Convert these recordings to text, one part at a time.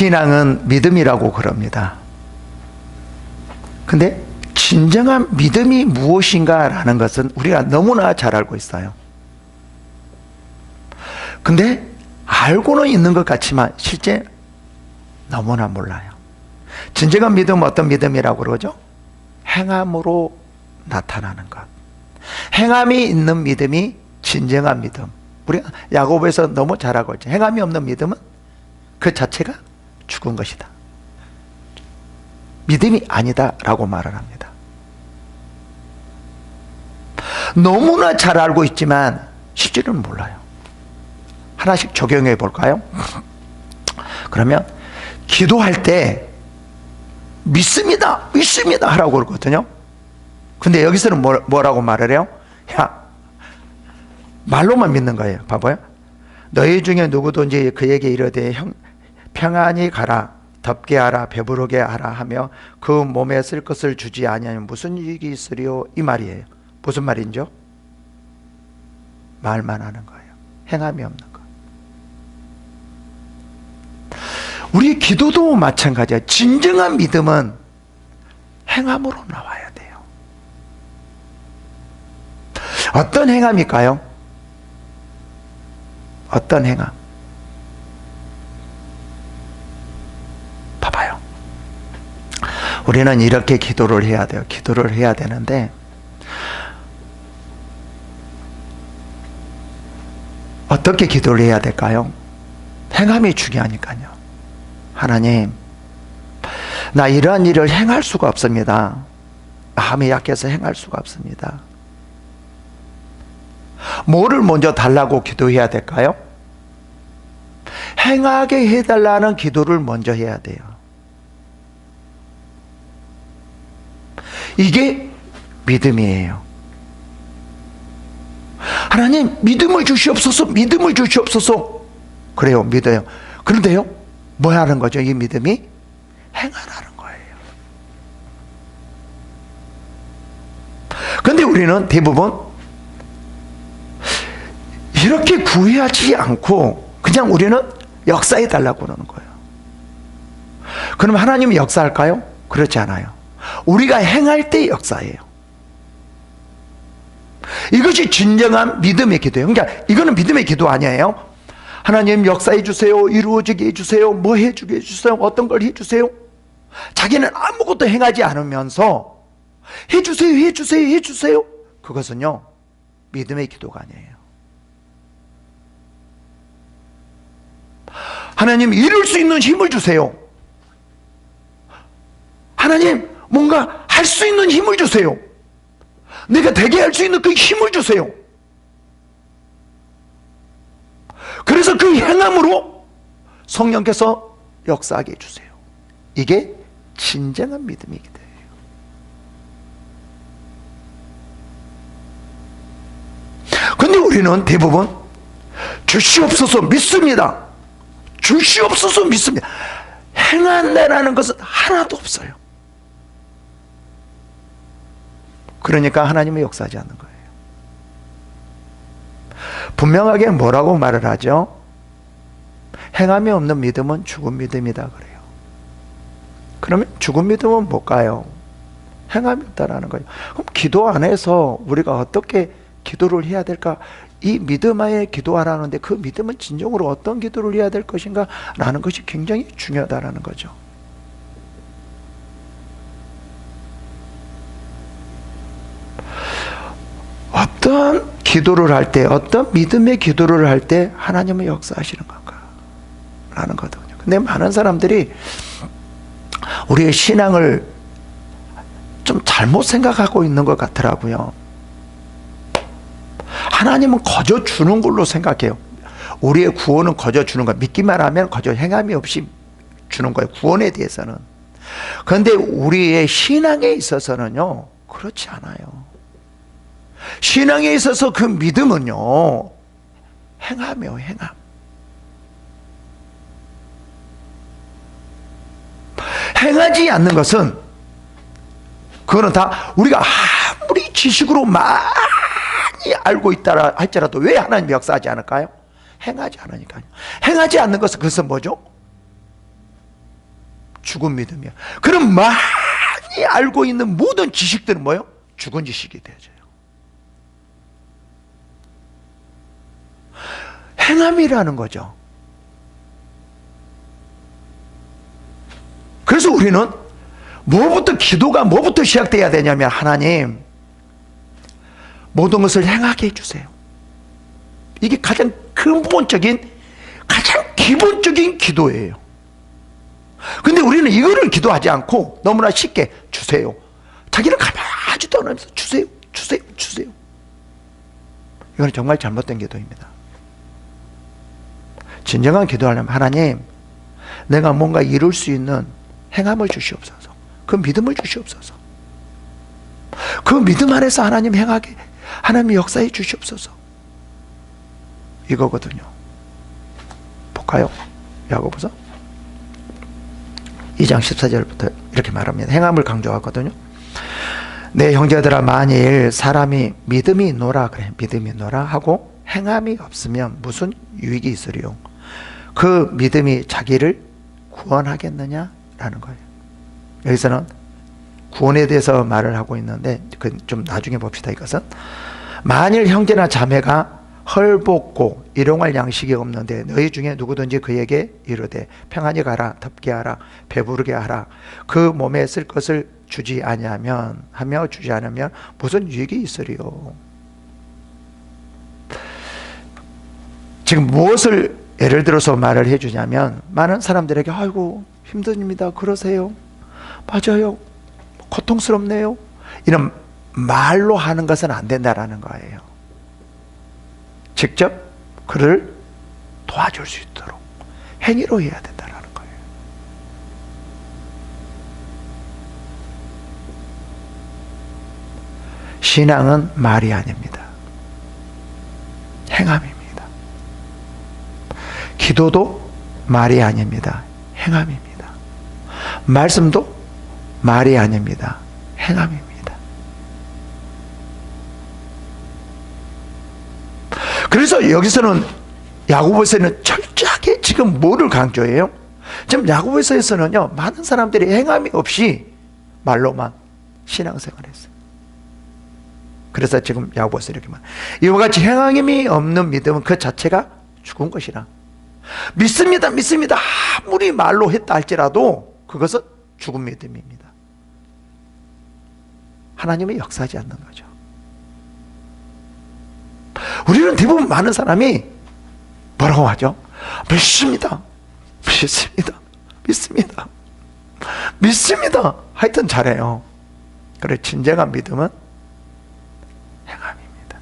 신앙은 믿음이라고 그럽니다. 근데 진정한 믿음이 무엇인가라는 것은 우리가 너무나 잘 알고 있어요. 근데 알고는 있는 것 같지만 실제 너무나 몰라요. 진정한 믿음은 어떤 믿음이라고 그러죠? 행함으로 나타나는 것. 행함이 있는 믿음이 진정한 믿음. 우리가 야고보에서 너무 잘 알고 있죠. 행함이 없는 믿음은 그 자체가 죽은 것이다. 믿음이 아니다라고 말을 합니다. 너무나 잘 알고 있지만 실제로는 몰라요. 하나씩 적용해 볼까요? 그러면 기도할 때 믿습니다, 믿습니다 하라고 그러거든요. 근데 여기서는 뭐라고 말을 해요? 야, 말로만 믿는 거예요. 봐봐요. 너희 중에 누구든지 그에게 이르되 평안히 가라, 덥게 하라, 배부르게 하라 하며 그 몸에 쓸 것을 주지 아니하면 무슨 이익이 있으리요? 이 말이에요. 무슨 말인죠? 말만 하는 거예요. 행함이 없는 거. 우리 기도도 마찬가지예요. 진정한 믿음은 행함으로 나와야 돼요. 어떤 행함일까요? 어떤 행함? 봐봐요. 우리는 이렇게 기도를 해야 돼요. 기도를 해야 되는데 어떻게 기도를 해야 될까요? 행함이 중요하니까요. 하나님, 나 이러한 일을 행할 수가 없습니다. 마음이 약해서 행할 수가 없습니다. 뭐를 먼저 달라고 기도해야 될까요? 행하게 해달라는 기도를 먼저 해야 돼요. 이게 믿음이에요. 하나님, 믿음을 주시옵소서, 믿음을 주시옵소서. 그래요, 믿어요. 그런데요, 뭐 하는 거죠? 이 믿음이 행하라는 거예요. 그런데 우리는 대부분 이렇게 구애하지 않고 그냥 우리는 역사해 달라고 그러는 거예요. 그럼 하나님이 역사할까요? 그렇지 않아요. 우리가 행할 때 역사해요. 이것이 진정한 믿음의 기도예요. 그러니까 이거는 믿음의 기도 아니에요. 하나님 역사해 주세요. 이루어지게 해주세요. 뭐 해주게 해주세요. 어떤 걸 해주세요. 자기는 아무것도 행하지 않으면서 해주세요, 해주세요, 해주세요. 그것은요, 믿음의 기도가 아니에요. 하나님 이룰 수 있는 힘을 주세요. 하나님 뭔가 할 수 있는 힘을 주세요. 내가 되게 할 수 있는 그 힘을 주세요. 그래서 그 행함으로 성령께서 역사하게 해주세요. 이게 진정한 믿음의 기도예요. 근데 우리는 대부분 주시옵소서 믿습니다. 주시옵소서 믿습니다. 행한다라는 것은 하나도 없어요. 그러니까 하나님은 역사하지 않는 거예요. 분명하게 뭐라고 말을 하죠? 행함이 없는 믿음은 죽은 믿음이다 그래요. 그러면 죽은 믿음은 뭘까요? 행함이 없다라는 거예요. 그럼 기도 안에서 우리가 어떻게 기도를 해야 될까? 이 믿음 안에 기도하라는데 그 믿음은 진정으로 어떤 기도를 해야 될 것인가? 라는 것이 굉장히 중요하다는 거죠. 어떤 기도를 할 때, 어떤 믿음의 기도를 할 때 하나님은 역사하시는 건가? 라는 거거든요. 근데 많은 사람들이 우리의 신앙을 좀 잘못 생각하고 있는 것 같더라고요. 하나님은 거저 주는 걸로 생각해요. 우리의 구원은 거저 주는 거예요. 믿기만 하면 거저 행함이 없이 주는 거예요. 구원에 대해서는. 그런데 우리의 신앙에 있어서는요, 그렇지 않아요. 신앙에 있어서 그 믿음은요, 행함이에요, 행함. 행하지 않는 것은, 그거는 다 우리가 아무리 지식으로 많이 알고 있다 할지라도 왜 하나님이 역사하지 않을까요? 행하지 않으니까요. 행하지 않는 것은 그것은 뭐죠? 죽은 믿음이야. 그럼 많이 알고 있는 모든 지식들은 뭐예요? 죽은 지식이 되어져요. 행함이라는 거죠. 그래서 우리는 기도가 뭐부터 시작돼야 되냐면, 하나님, 모든 것을 행하게 해주세요. 이게 가장 근본적인, 가장 기본적인 기도예요. 근데 우리는 이거를 기도하지 않고 너무나 쉽게 주세요. 자기는 가만히도 안 하면서 주세요, 주세요, 주세요. 이건 정말 잘못된 기도입니다. 진정한 기도하려면, 하나님, 내가 뭔가 이룰 수 있는 행함을 주시옵소서. 그 믿음을 주시옵소서. 그 믿음 안에서 하나님 행하게, 하나님이 역사해 주시옵소서. 이거거든요. 볼까요? 야고보서 2장 14절부터 이렇게 말합니다. 행함을 강조하거든요. 내 형제들아, 만일 사람이 믿음이 있노라, 그래, 믿음이 있노라 하고 행함이 없으면 무슨 유익이 있으리요? 그 믿음이 자기를 구원하겠느냐라는 거예요. 여기서는 구원에 대해서 말을 하고 있는데, 좀 나중에 봅시다. 이것은 만일 형제나 자매가 헐벗고 일용할 양식이 없는데 너희 중에 누구든지 그에게 이르되 평안히 가라, 덥게 하라, 배부르게 하라, 그 몸에 쓸 것을 주지 않으면 무슨 유익이 있으리요? 지금 무엇을 예를 들어서 말을 해주냐면, 많은 사람들에게 아이고 힘듭니다, 그러세요, 맞아요, 고통스럽네요, 이런 말로 하는 것은 안 된다라는 거예요. 직접 그를 도와줄 수 있도록 행위로 해야 된다라는 거예요. 신앙은 말이 아닙니다. 행함입니다. 기도도 말이 아닙니다. 행함입니다. 말씀도 말이 아닙니다. 행함입니다. 그래서 여기서는, 야고보서는 철저하게 지금 뭐를 강조해요? 지금 야고보서에서는요, 많은 사람들이 행함이 없이 말로만 신앙생활을 했어요. 그래서 지금 야고보서 이렇게 말, 이와 같이 행함이 없는 믿음은 그 자체가 죽은 것이라. 믿습니다, 믿습니다, 아무리 말로 했다 할지라도 그것은 죽은 믿음입니다. 하나님이 역사하지 않는 거죠. 우리는 대부분 많은 사람이 뭐라고 하죠? 믿습니다, 믿습니다, 믿습니다, 믿습니다. 하여튼 잘해요. 그래, 진정한 믿음은 행함입니다.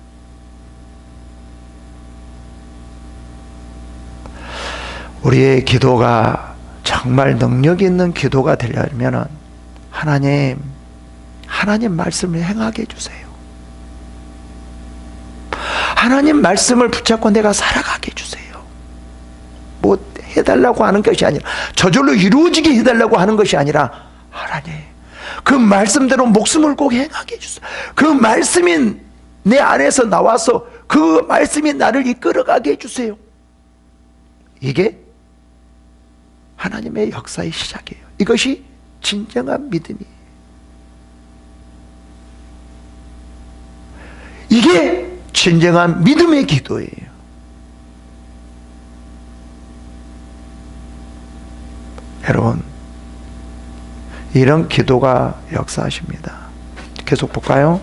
우리의 기도가 정말 능력 있는 기도가 되려면 하나님 말씀을 행하게 해주세요. 하나님 말씀을 붙잡고 내가 살아가게 해주세요. 뭐 해달라고 하는 것이 아니라, 저절로 이루어지게 해달라고 하는 것이 아니라, 하나님 그 말씀대로 목숨을 꼭 행하게 해주세요. 그 말씀이 내 안에서 나와서 그 말씀이 나를 이끌어가게 해주세요. 이게 하나님의 역사의 시작이에요. 이것이 진정한 믿음이에요. 이게 진정한 믿음의 기도예요. 여러분, 이런 기도가 역사하십니다. 계속 볼까요?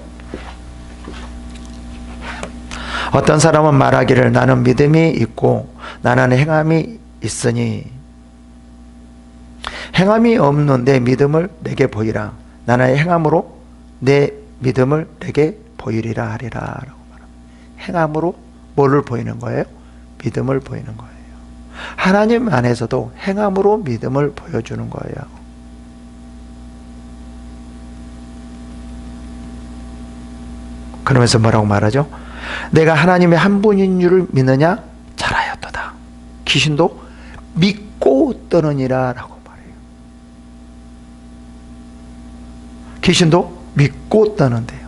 어떤 사람은 말하기를 나는 믿음이 있고 나는 행함이 있으니 행함이 없는 내 믿음을 내게 보이라. 나는 행함으로 내 믿음을 내게 보이리라 하리라 라고 말합니다. 행함으로 뭐를 보이는 거예요? 믿음을 보이는 거예요. 하나님 안에서도 행함으로 믿음을 보여주는 거예요. 그러면서 뭐라고 말하죠? 내가 하나님의 한 분인 줄을 믿느냐? 잘하였도다. 귀신도 믿고 떠느니라 라고 말해요. 귀신도 믿고 떠는데요.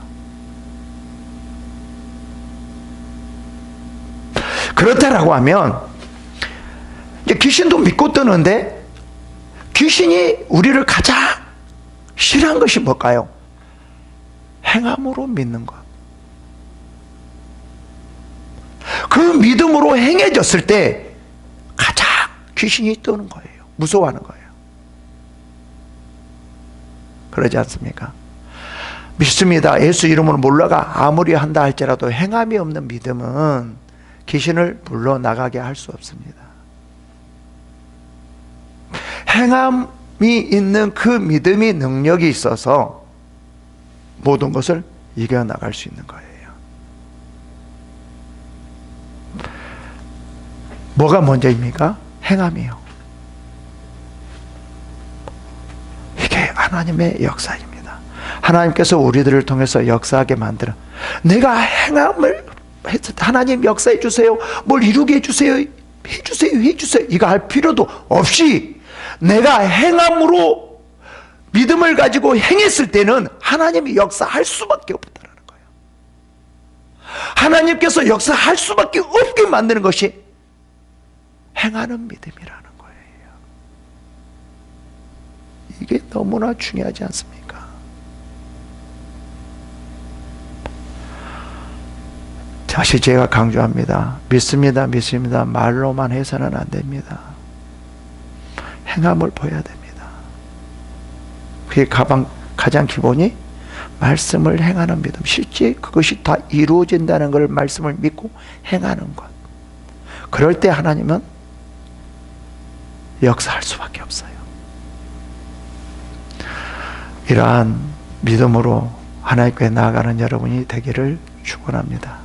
그렇다라고 하면 이제 귀신도 믿고 떠는데 귀신이 우리를 가장 싫어한 것이 뭘까요? 행함으로 믿는 것. 그 믿음으로 행해졌을 때 가장 귀신이 떠는 거예요. 무서워하는 거예요. 그러지 않습니까? 믿습니다. 예수 이름으로 몰라가 아무리 한다 할지라도 행함이 없는 믿음은 귀신을 물러나가게 할 수 없습니다. 행함이 있는 그 믿음이 능력이 있어서 모든 것을 이겨나갈 수 있는 거예요. 뭐가 먼저입니까? 행함이요. 이게 하나님의 역사입니다. 하나님께서 우리들을 통해서 역사하게 만들어 내가 행함을 해서 하나님 역사해 주세요. 뭘 이루게 해주세요. 해주세요. 이거 할 필요도 없이 내가 행함으로 믿음을 가지고 행했을 때는 하나님이 역사할 수밖에 없다는 거예요. 하나님께서 역사할 수밖에 없게 만드는 것이 행하는 믿음이라는 거예요. 이게 너무나 중요하지 않습니까? 다시 제가 강조합니다. 믿습니다. 말로만 해서는 안 됩니다. 행함을 보여야 됩니다. 그게 가장 기본이 말씀을 행하는 믿음. 실제 그것이 다 이루어진다는 걸 말씀을 믿고 행하는 것. 그럴 때 하나님은 역사할 수밖에 없어요. 이러한 믿음으로 하나님께 나아가는 여러분이 되기를 축원합니다.